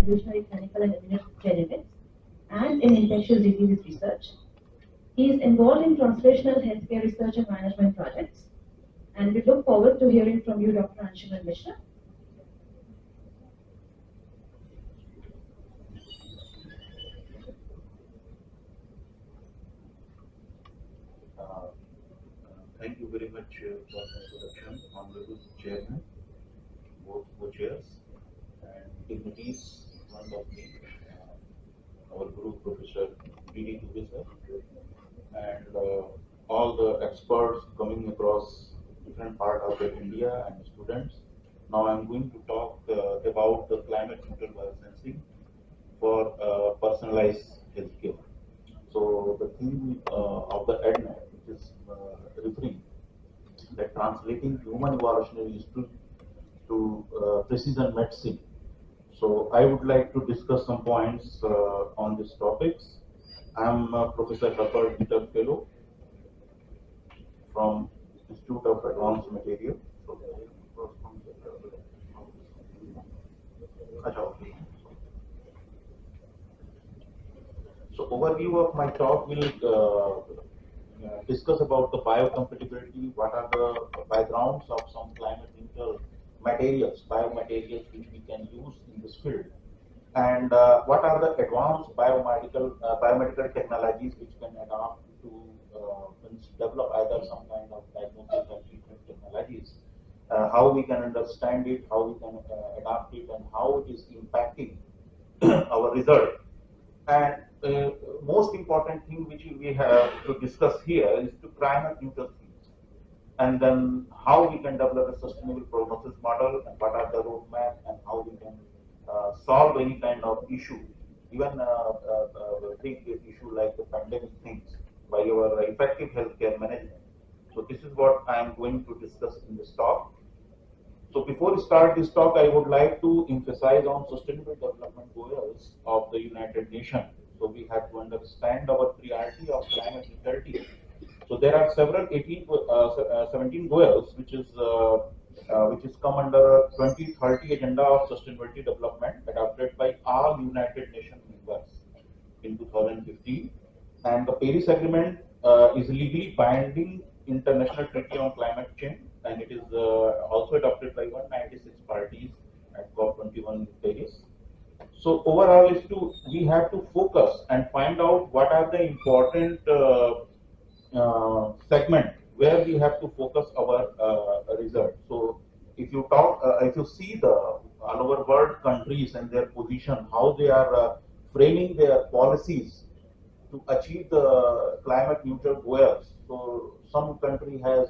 evolutionary clinical and immunogenetics and in infectious diseases research. He is involved in translational healthcare research and management projects, and we look forward to hearing from you, Dr. Anshuman Mishra. Thank you very much for the introduction, Honorable Chairman, both co-chairs, and dignitaries in front of me, our Guru Professor B.D. Dubey sir, and all the experts coming across different parts of India and students. Now I'm going to talk about the climate neutral biosensing for personalized healthcare. So the theme of the EdNet, which is referring that translating human evolutionary history to precision medicine. So I would like to discuss some points on these topics. I am Professor Herbert Fellow from Institute of Advanced Material. So overview of my talk will discuss about the biocompatibility, what are the backgrounds of some climate neutral materials, biomaterials which we can use in this field, and what are the advanced biomedical technologies which can adapt to develop either some kind of diagnostic or treatment technologies, how we can understand it, how we can adapt it, and how it is impacting our result. And most important thing which we have to discuss here is to climate neutral things, and then how we can develop a sustainable prognosis model, and what are the roadmap, and how we can solve any kind of issue, even big issue like the pandemic things, by our effective healthcare management. So this is what I am going to discuss in this talk. So before we start this talk, I would like to emphasize on sustainable development goals of the United Nations. So we have to understand our priority of climate neutrality. So there are several 17 goals which is come under 2030 Agenda of Sustainability Development adopted by all United Nations members in 2015. And the Paris Agreement is legally binding international treaty on climate change, and it is also adopted by 196 parties at COP21 in Paris. So overall is we have to focus and find out what are the important segment where we have to focus our results. So if you see the all over world countries and their position, how they are framing their policies to achieve the climate neutral goals. So some country has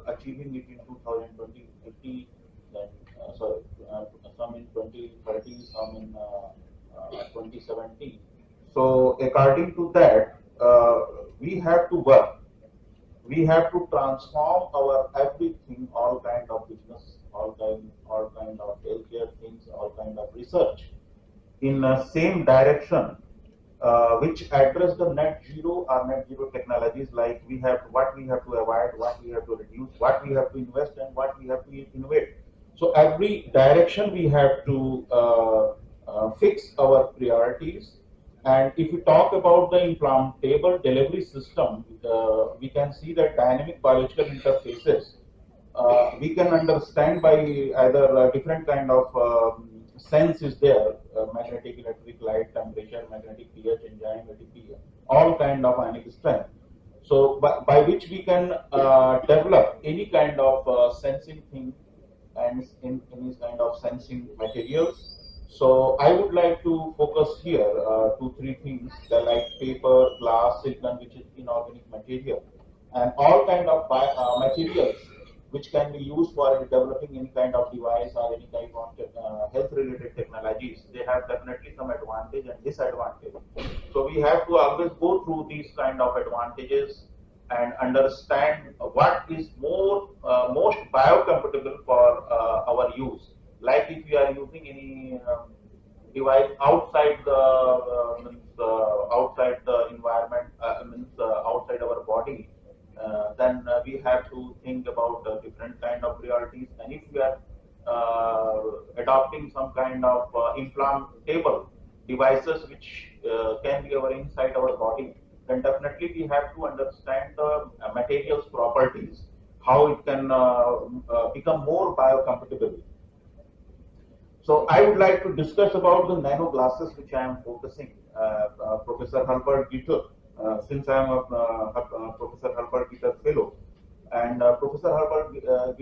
achieving it in 2020, some in 2030, some in 2070. So according to that, we have to work. We have to transform our everything, all kind of business, all kind of healthcare things, all kind of research, in the same direction, which address the net zero or net zero technologies, like what we have to avoid, what we have to reduce, what we have to invest, and what we have to innovate. So every direction we have to fix our priorities. And if we talk about the implantable delivery system, we can see that dynamic biological interfaces we can understand by either different kind of sense is there, magnetic, electric, light, temperature, magnetic pH, enzyme, ATP, all kind of ionic strength. So by which we can develop any kind of sensing thing and in any kind of sensing materials. So I would like to focus here 2-3 things, like paper, glass, silicon, which is inorganic material, and all kind of materials which can be used for developing any kind of device or any kind of health-related technologies. They have definitely some advantage and disadvantage. So we have to always go through these kind of advantages and understand what is most biocompatible for our use. Like if we are using any device outside the environment, outside our body, then we have to think about different kind of priorities. And if we are adopting some kind of implantable devices which can be inside our body, then definitely we have to understand the materials properties, how it can become more biocompatible. So I would like to discuss about the nano glasses which I am focusing. Professor Herbert Gleiter, since I am a Professor Herbert Gleiter fellow, and Professor Herbert Gleiter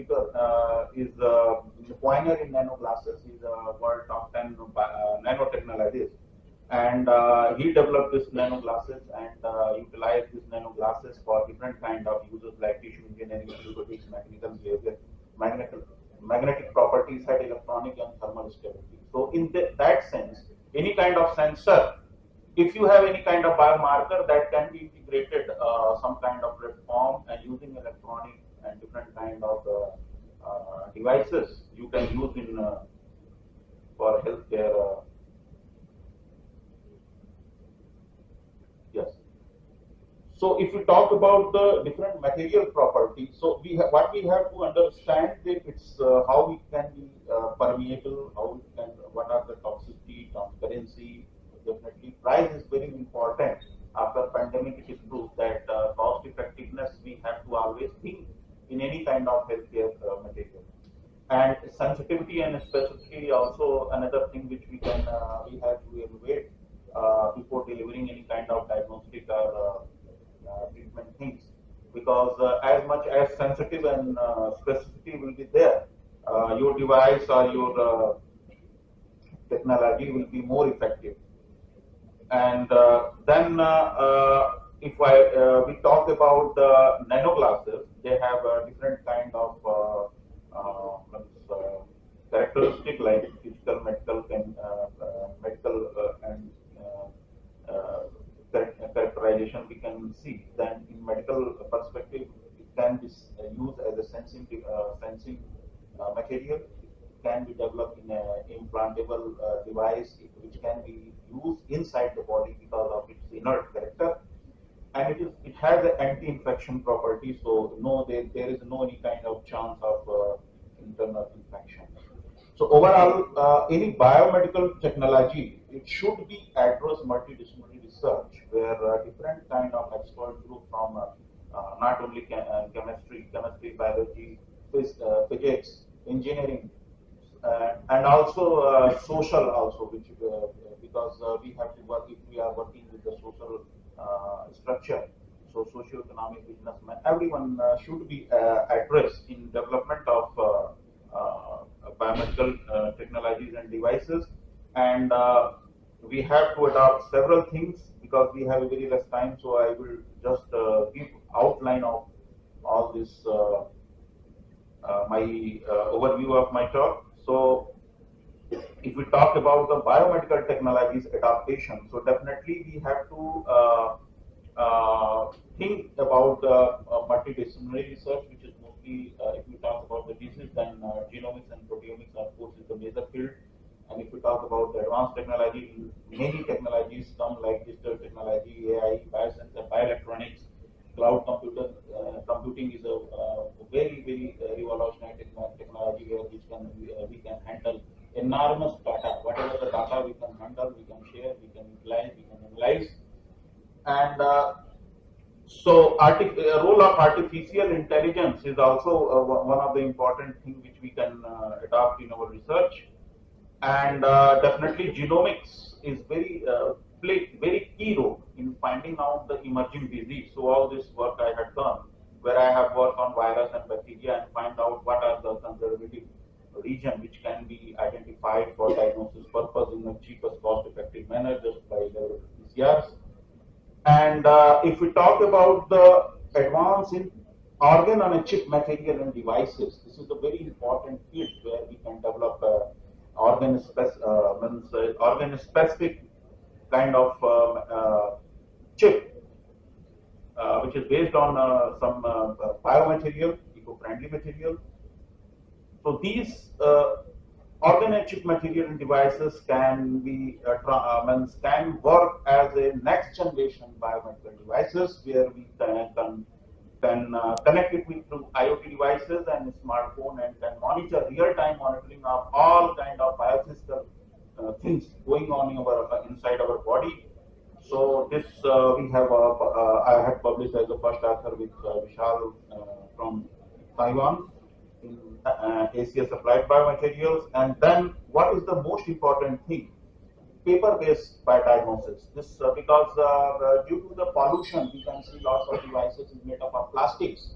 is the pioneer in nano glasses. He's a world top 10 nanotechnologist, and he developed this nano glasses and utilized these nano glasses for different kind of uses like tissue engineering, robotics, mechanical behavior, magnetic properties, had electronic and thermal stability. So in that sense, any kind of sensor, if you have any kind of biomarker that can be integrated some kind of platform and using electronic and different kind of devices, you can use in for healthcare. Yes. So if we talk about the different material properties, so what we have to understand that it's how it can be permeable, how it can, what are the toxicity, transparency. Definitely, price is very important. After pandemic, it is proved that cost effectiveness we have to always think in any kind of healthcare material. And sensitivity and specificity also another thing which we can we have to evaluate before delivering any kind of diagnostic or treatment things, because as much as sensitive and specificity will be there, your device or your technology will be more effective. And then if we talk about nano glasses, they have different kind of characteristic like physical, medical, and characterization we can see. Then in medical perspective, it can be used as a sensing material. It can be developed in an implantable device which can be used inside the body because of its inert character, and it has an anti-infection property. So no, there is no any kind of chance of internal infection. So overall, any biomedical technology, it should be address multidisciplinary research where different kind of expert group from not only chemistry, biology, physics, engineering, and also social also, which because we have to work if we are working with the social structure. So socio-economic businessmen, everyone should be addressed in development of biomedical technologies and devices, and we have to adopt several things because we have a very less time. So I will just give outline of all this my overview of my talk. So if we talk about the biomedical technologies adaptation, so definitely we have to think about multidisciplinary research, which is mostly, if we talk about the disease, then genomics and proteomics, of course, is the major field. And if we talk about the advanced technology, many technologies come like digital technology, AI, biosensing, bioelectronics, cloud computing is a very, very revolutionary technology where we can handle enormous data. Whatever the data we can handle, we can share, we can utilize, we can analyze. And so role of artificial intelligence is also one of the important things which we can adopt in our research. And definitely genomics is play very key role in finding out the emerging disease. So all this work I had done, where I have worked on virus and bacteria and find out what are the conservative region which can be identified for diagnosis purpose in the cheapest cost-effective manner just by the PCRs. And if we talk about the advance in organ on a chip material and devices, this is a very important field where we can develop organ specific kind of chip, which is based on some biomaterial, eco-friendly material. So these organ and chip material and devices can be can work as a next generation biomedical devices where we can can connect it with through IoT devices and smartphone and can monitor real-time monitoring of all kind of biophysical things going on in our, inside our body. So this we have I had published as a first author with Vishal from Taiwan in ACS Applied Biomaterials. And then what is the most important thing? Paper-based diagnosis. This because due to the pollution, we can see lots of devices is made up of plastics.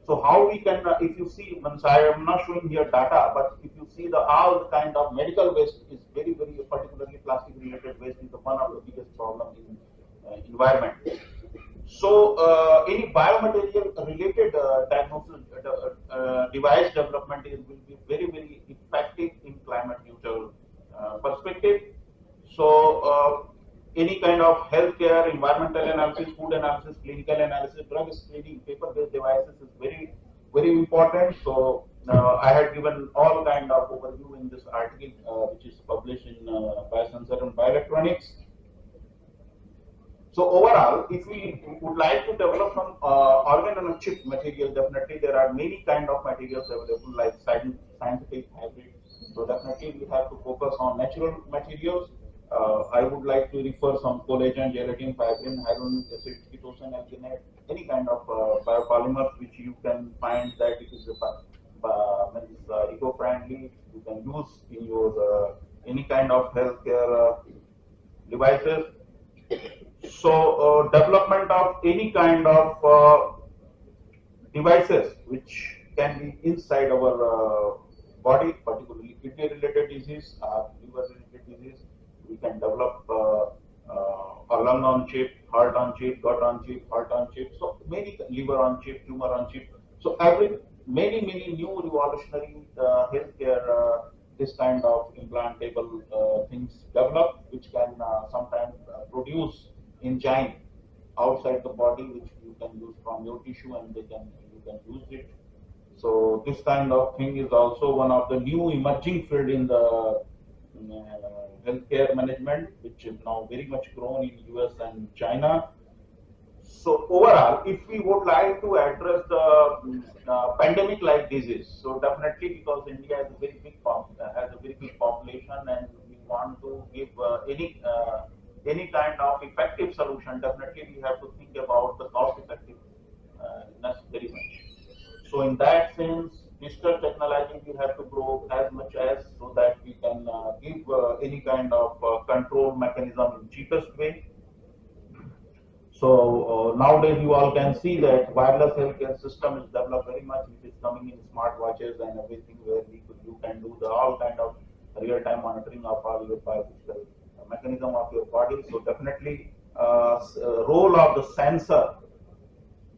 So how we can, if you see, I am not showing here data, but if you see the all kind of medical waste is very, particularly plastic-related waste is the one of the biggest problems in environment. So any biomaterial-related diagnosis device development will be very effective in climate neutral perspective. So any kind of healthcare, environmental analysis, food analysis, clinical analysis, drug screening, paper-based devices is very important. So I had given all kind of overview in this article, which is published in Biosensing and Bioelectronics. So overall, if we would like to develop some organ-on-a-chip material, definitely there are many kind of materials available like scientific hybrid. So definitely we have to focus on natural materials. I would like to refer some collagen, gelatin, fibrin, hyaluronic acid, ketone, alginate, any kind of biopolymers which you can find that it is eco-friendly. You can use in your any kind of healthcare devices. So development of any kind of devices which can be inside our body, particularly kidney-related disease, liver-related disease, we can develop a lung on chip, heart on chip, gut on chip, heart on chip. So many liver on chip, tumor on chip. So many new revolutionary healthcare this kind of implantable things develop, which can sometimes produce enzyme outside the body, which you can use from your tissue, and you can use it. So this kind of thing is also one of the new emerging field in the healthcare management, which is now very much grown in US and China. So overall, if we would like to address the pandemic-like disease, so definitely because India has a very big population, and we want to give any kind of effective solution, definitely we have to think about the cost-effectiveness very much. So in that sense, digital technology we have to grow as much as so that we can give any kind of control mechanism in cheapest way. So nowadays you all can see that wireless healthcare system is developed very much, which is coming in smartwatches and everything, where you can do all kind of real-time monitoring of all your biophysical mechanism of your body. So definitely role of the sensor,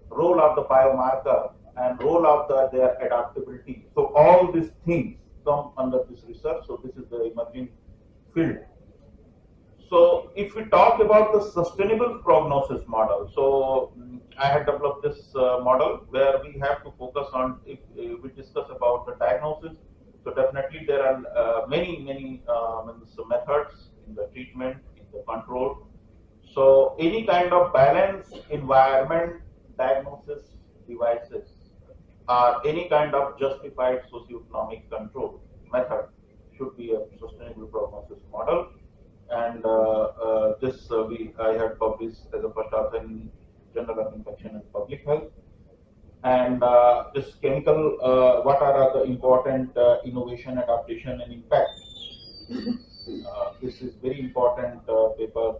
role of the biomarker, and role of their adaptability. So all these things come under this research. So this is the emerging field. So if we talk about the sustainable prognosis model, so I had developed this model where we have to focus on, if we discuss about the diagnosis, so definitely there are many methods in the treatment, in the control. So any kind of balanced environment diagnosis devices or any kind of justified socioeconomic control method should be a sustainable prognosis model. And this I had published as a first author in Journal of Infection and Public Health. And this chemical, what are the important innovation, adaptation, and impact? This is very important paper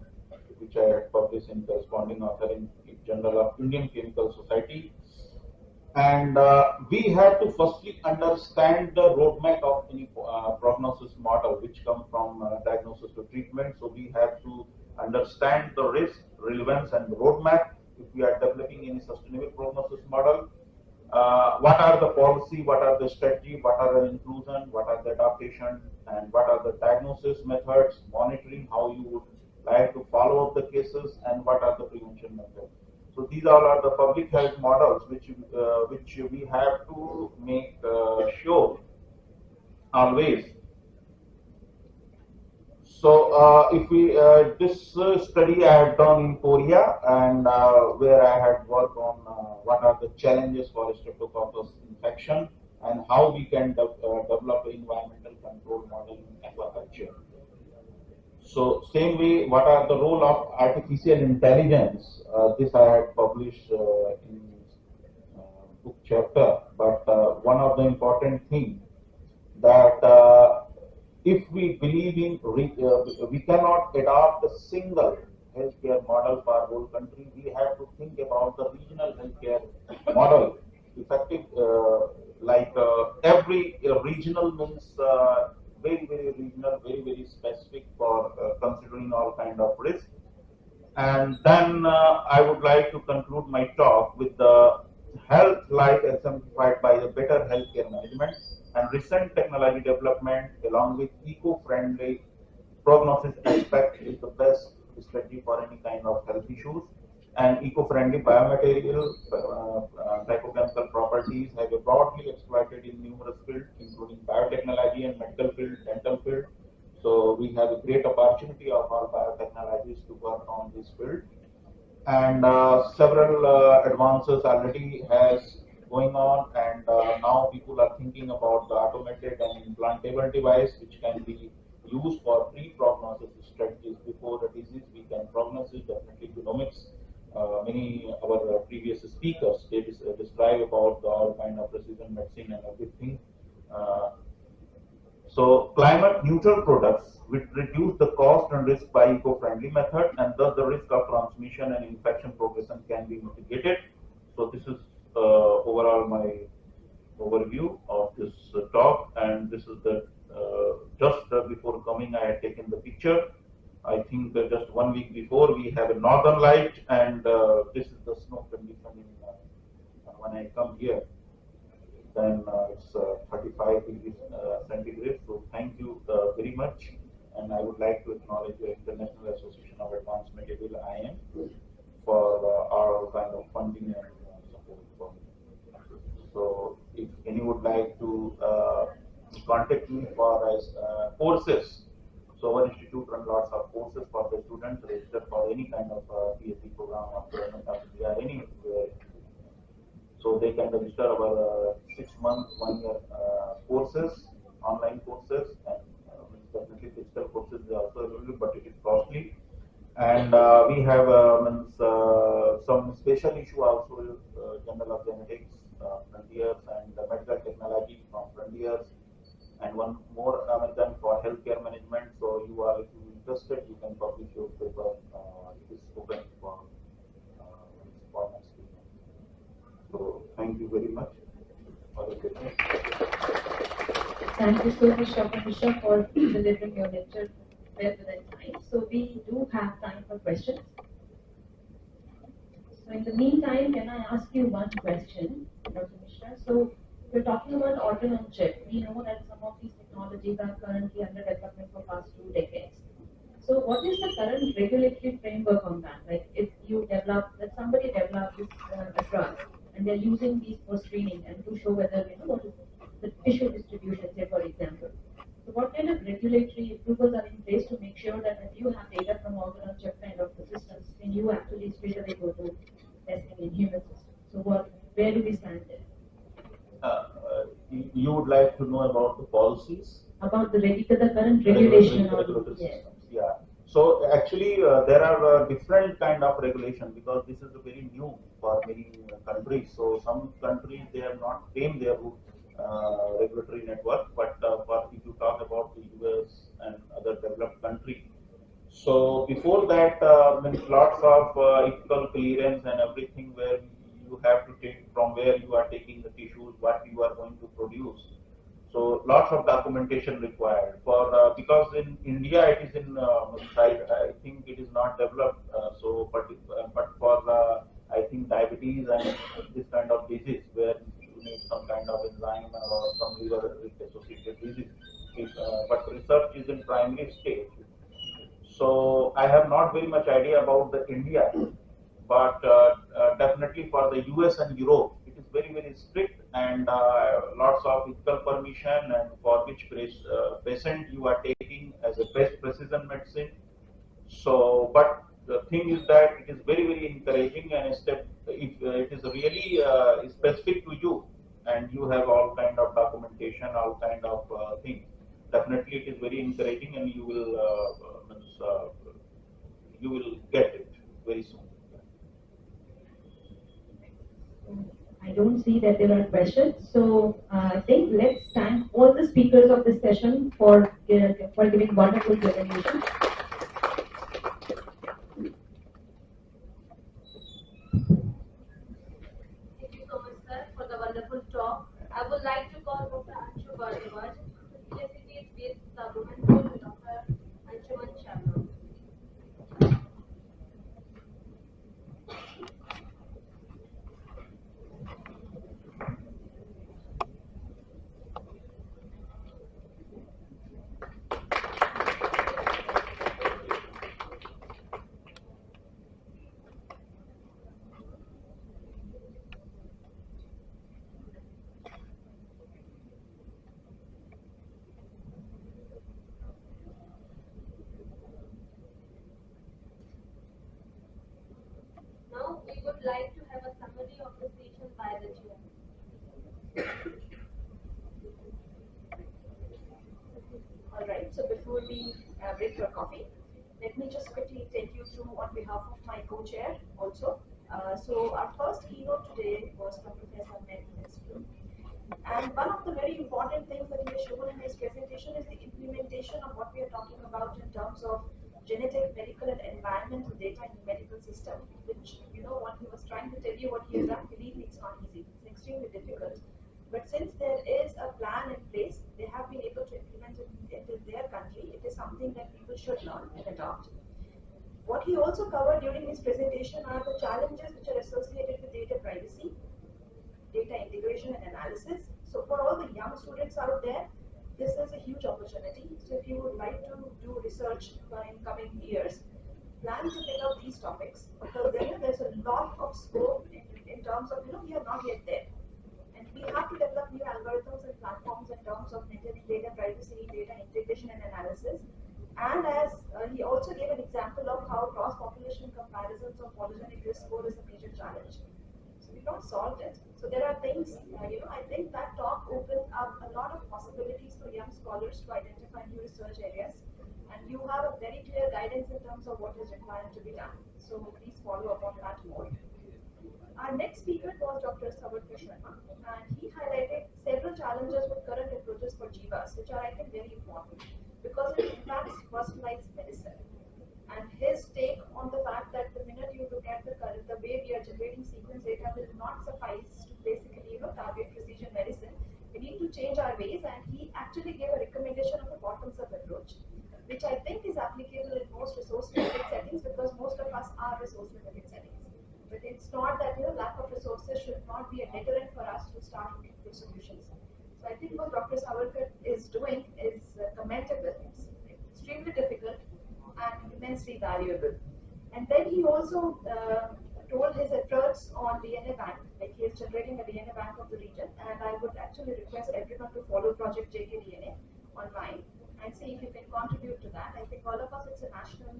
which I had published in corresponding author in Journal of Indian Chemical Society. And we have to firstly understand the roadmap of any prognosis model, which come from diagnosis to treatment. So we have to understand the risk, relevance, and the roadmap if we are developing any sustainable prognosis model. What are the policy, what are the strategy, what are the inclusion, what are the adaptation, and what are the diagnosis methods, monitoring, how you would like to follow up the cases, and what are the prevention methods. So these all are the public health models which we have to make sure always. So if we this study I had done in Korea, and where I had worked on what are the challenges for Streptococcus infection and how we can develop an environmental control model in aquaculture. So same way, what are the role of artificial intelligence? This I had published in book chapter, but one of the important thing that if we believe in, we cannot adopt a single healthcare model for whole country. We have to think about the regional healthcare model. Effective, every regional means very regional, very specific for considering all kind of risk. And then I would like to conclude my talk with the health life exemplified by the better healthcare management and recent technology development along with eco-friendly prognosis aspect is the best strategy for any kind of health issues. And eco-friendly biomaterial psychochemical properties have been broadly exploited in numerous fields, including biotechnology and medical field, dental field. So we have a great opportunity of our biotechnologies to work on this field, and several advances already has going on, and now people are thinking about the automated and implantable device which can be used for pre-prognosis strategies before the disease. We can prognosis definitely genomics. Many our previous speakers they describe about all kind of precision medicine and everything. Uh, so climate neutral products which reduce the cost and risk by eco-friendly method, and thus the risk of transmission and infection progression can be mitigated. So this is overall my overview of this talk, and this is the just before coming I had taken the picture. I think just 1 week before we have a northern light, and this is the snow condition in, when I come here. Then it's 35 degrees centigrade. So thank you very much, and I would like to acknowledge the International Association of Advanced Material IAAM for our kind of funding and support for me. So if any would like to contact me for courses, so our institute runs lots of courses for the students registered for any kind of PhD program or government of India, anywhere. So they can register our 6 month, 1 year courses, online courses, and definitely digital courses are also available, but it is costly. And we have some special issue also, Journal of Genetics, Frontiers, and Medical Technology from Frontiers, and one more American for healthcare management. So you are, if you interested, you can publish your paper. It is open for next week. So thank you very much for the questions. Thank you so much, Dr. Mishra, for delivering your lecture well within time. So we do have time for questions. So in the meantime, can I ask you one question, Dr. Mishra? So we're talking about organ on chip. We know that some of these technologies are currently under development for past 2 decades. So what is the current regulatory framework on that? Like if you develop, that somebody developed this a drug, and they're using these for screening and to show whether what is the tissue distribution, say for example. So what kind of regulatory approvals are in place to make sure that when you have data from organ on chip kind of systems, then you actually straight away go to testing in human systems? So where do we stand there? You would like to know about the policies? About the current regulation. Regulatory systems, yeah. So actually there are different kind of regulation, because this is very new for many countries. So some countries they have not framed their regulatory network, but for if you talk about the US and other developed countries, so before that, means lots of ethical clearance and everything, where you have to take from where you are taking the tissues, what you are going to produce. So lots of documentation required for because in India it is in I think it is not developed. But for I think diabetes and this kind of disease where you need some kind of enzyme or some liver associated disease. But research is in primary stage. So I have not very much idea about the India, but definitely for the US and Europe, it is very strict, and lots of ethical permission, and for which patient you are taking as a best precision medicine. So, but the thing is that it is very encouraging, and step if it is really specific to you, and you have all kind of documentation, all kind of things. Definitely, it is very encouraging, and you will get it very soon. I don't see that there are questions, so I think let's thank all the speakers of this session for giving wonderful presentations. Thank you so much, sir, for the wonderful talk. I would like to call Dr. Anshuman Mishra, Fisheries based Women School, Dr. Anshuman Mishra. Now we would like to have a summary of the session by the chair. All right, so before we break for coffee, let me just quickly take you through on behalf of my co-chair also. So our first keynote today was from Professor Mishra. And one of the very important things that he has shown in his presentation is the implementation of what we are talking about in terms of genetic, medical, and environmental data in the medical system, which, what he was trying to tell you what he has done, believe me, it's not easy. It's extremely difficult. But since there is a plan in place, they have been able to implement it in their country. It is something that people should learn and adopt. What he also covered during his presentation are the challenges which are associated with data privacy, data integration and analysis. So for all the young students out there, this is a huge opportunity. So if you would like to do research in coming years, plan to pick up these topics, because then there's a lot of scope in terms of, we are not yet there. And we have to develop new algorithms and platforms in terms of maintaining data privacy, data integration and analysis. And as he also gave an example of how cross-population comparisons of polygenic risk score is a major challenge. So we've not solved it. So there are things, I think that talk opens up a lot of possibilities for young scholars to identify new research areas. And you have a very clear guidance in terms of what is required to be done. So please follow up on that more. Our next speaker was Dr. Herbert, and he highlighted several challenges with current approaches for jivas, which are, I think, very important because it impacts personalized medicine. And his take on the fact that the minute you look at the way we are generating sequence data will not suffice to basically, target precision medicine. We need to change our ways, and he actually gave a recommendation of a bottoms-up approach, which I think is applicable in most resource-limited settings because most of us are resource-limited settings. But it's not that lack of resources should not be a deterrent for us to start looking for solutions. So I think what Dr. Herbert is doing is commendable. It's extremely difficult and immensely valuable. And then he also told his efforts on DNA bank, like he is generating a DNA bank of the region. And I would actually request everyone to follow Project JKDNA online and see if you can contribute to that. I think all of us, it's a national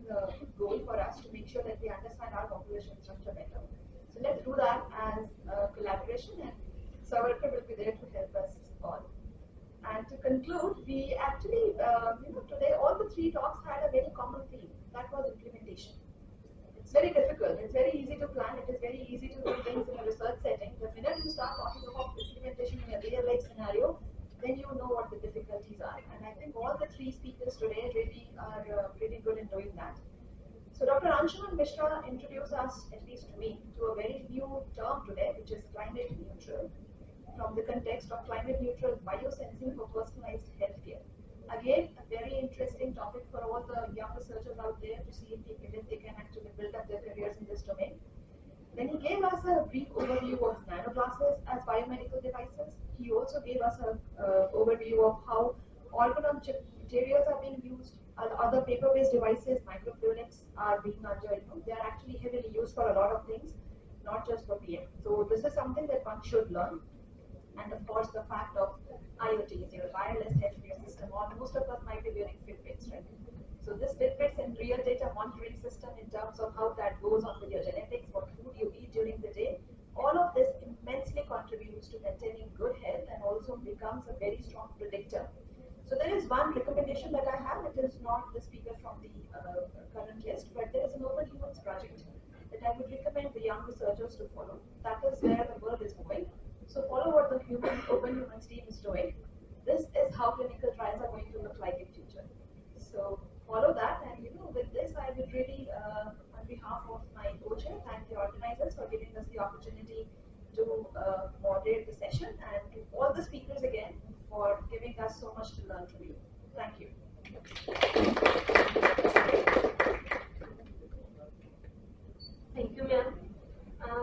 goal for us to make sure that we understand our population structure better. So let's do that as a collaboration, and Savarkar will be there to help us all. And to conclude, we actually, today all the three talks had a very common theme, that was implementation. It's very difficult. It's very easy to plan. It is very easy to do things in a research setting. The minute you start talking about implementation in a real-life scenario, then you know what the difficulties are. And I think all the three speakers today really are pretty good in doing that. So Dr. Anshuman Mishra introduced us, at least to me, to a very new term today, which is climate neutral, from the context of climate neutral biosensing for personalized healthcare. Again, a very interesting topic for all the young researchers out there to see if they can actually build up their careers in this domain. Then he gave us a brief overview of nanoglasses as biomedical devices. He also gave us an overview of how organ materials are being used. Other paper-based devices, microfluidics, are being they are actually heavily used for a lot of things, not just for PM. So this is something that one should learn. And of course, the fact of IoTs, your wireless healthcare system, or most of us might be wearing Fitbits, right? So this Fitbits and real data monitoring system in terms of how that goes on with your genetics, what food you eat during the day, all of this immensely contributes to maintaining good health and also becomes a very strong predictor. So there is one recommendation that I have. It is not the speaker from the current list, but there is an Open Humans project that I would recommend the young researchers to follow. That is where the world is going. So follow what the Open Humans team is doing. This is how clinical trials are going to look like in future. So follow that, and with this, I would really, on behalf of my co-chair, thank the organizers for giving us the opportunity to moderate the session, and to all the speakers again for giving us so much to learn from you. Thank you. Thank you, ma'am.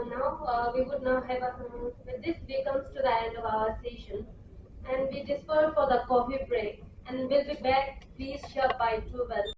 Now we would now have with this we comes to the end of our session, and we disperse for the coffee break, and we'll be back please sharp by 12.